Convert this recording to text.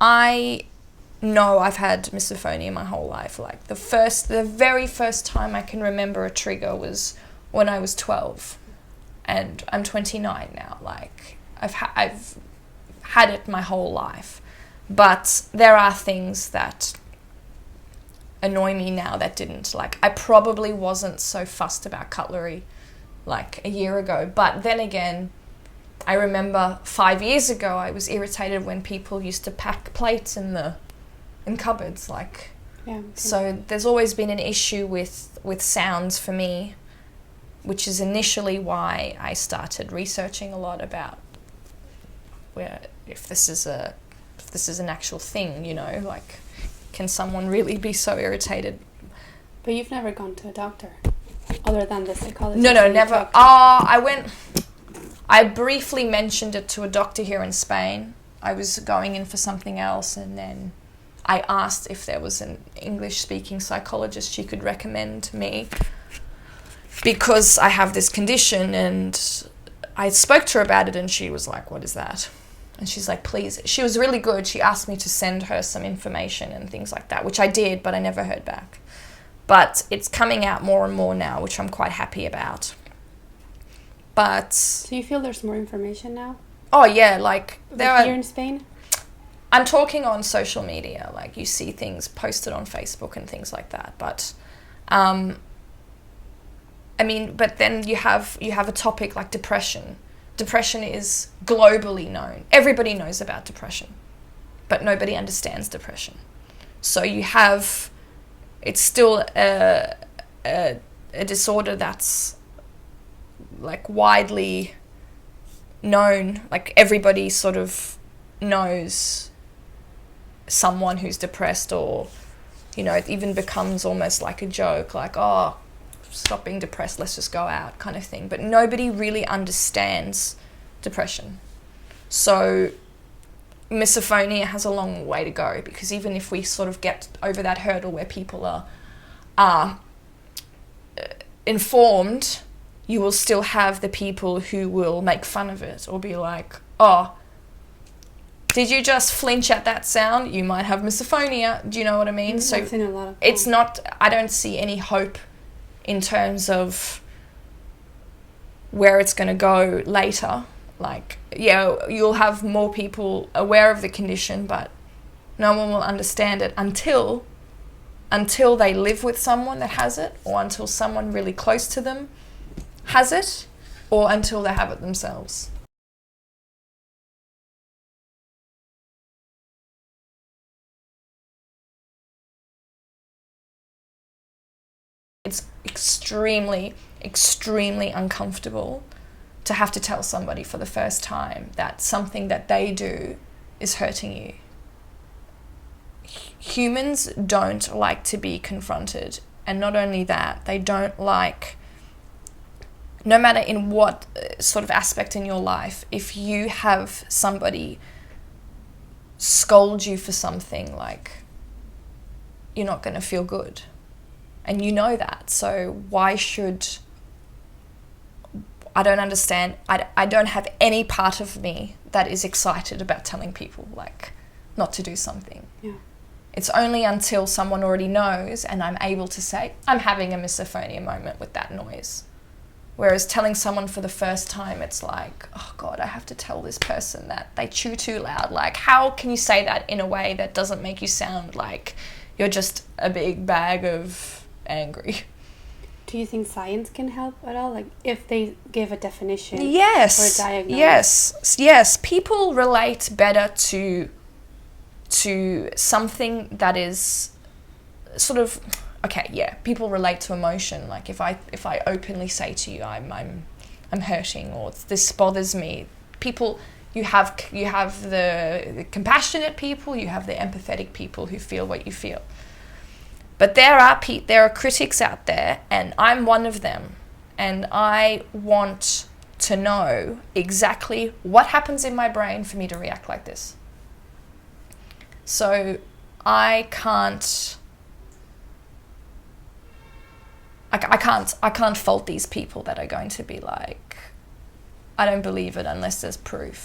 I know I've had misophonia my whole life. Like the very first time I can remember a trigger was when I was 12, and I'm 29 now. Like I've had it my whole life, but there are things that annoy me now that didn't. Like I probably wasn't so fussed about cutlery like a year ago, but then again, I remember 5 years ago I was irritated when people used to pack plates in cupboards. Like, Yeah. so there's always been an issue with sounds for me, which is initially why I started researching a lot about if this is an actual thing, like, can someone really be so irritated? But you've never gone to a doctor other than the psychologist? No, never. I briefly mentioned it to a doctor here in Spain. I was going in for something else, and then I asked if there was an English-speaking psychologist she could recommend me, because I have this condition, and I spoke to her about it, and she was like, what is that? And she's like, please. She was really good. She asked me to send her some information and things like that, which I did, but I never heard back. But it's coming out more and more now, which I'm quite happy about. But... So you feel there's more information now? Oh, yeah, like... Here in Spain? I'm talking on social media. Like, you see things posted on Facebook and things like that. But, but then you have a topic like depression. Depression is globally known. Everybody knows about depression, but nobody understands depression. So you have... It's still a disorder that's like widely known. Like everybody sort of knows someone who's depressed, or it even becomes almost like a joke, like, oh, stop being depressed, let's just go out, kind of thing. But nobody really understands depression. So misophonia has a long way to go, because even if we sort of get over that hurdle where people are informed, you will still have the people who will make fun of it or be like, oh, did you just flinch at that sound? You might have misophonia. Do you know what I mean? So I've seen a lot of it's not, I don't see any hope in terms of where it's going to go later. Like, yeah, you'll have more people aware of the condition, but no one will understand it until they live with someone that has it, or until someone really close to them has it, or until they have it themselves. It's extremely, extremely uncomfortable to have to tell somebody for the first time that something that they do is hurting you. Humans don't like to be confronted. And not only that, they don't like, no matter in what sort of aspect in your life, if you have somebody scold you for something, like, you're not going to feel good. And you know that. So why should... I don't understand. I don't have any part of me that is excited about telling people, like, not to do something. Yeah. It's only until someone already knows and I'm able to say, I'm having a misophonia moment with that noise. Whereas telling someone for the first time, it's like, oh God, I have to tell this person that they chew too loud. Like, how can you say that in a way that doesn't make you sound like you're just a big bag of angry? Do you think science can help at all? Like, if they give a definition yes, or a diagnosis? Yes. People relate better to something that is sort of... Okay, yeah, people relate to emotion. Like, if I openly say to you, I'm hurting, or this bothers me, people... You have the compassionate people, you have the empathetic people who feel what you feel. But there are critics out there, and I'm one of them, and I want to know exactly what happens in my brain for me to react like this. So I can't fault these people that are going to be like, I don't believe it unless there's proof.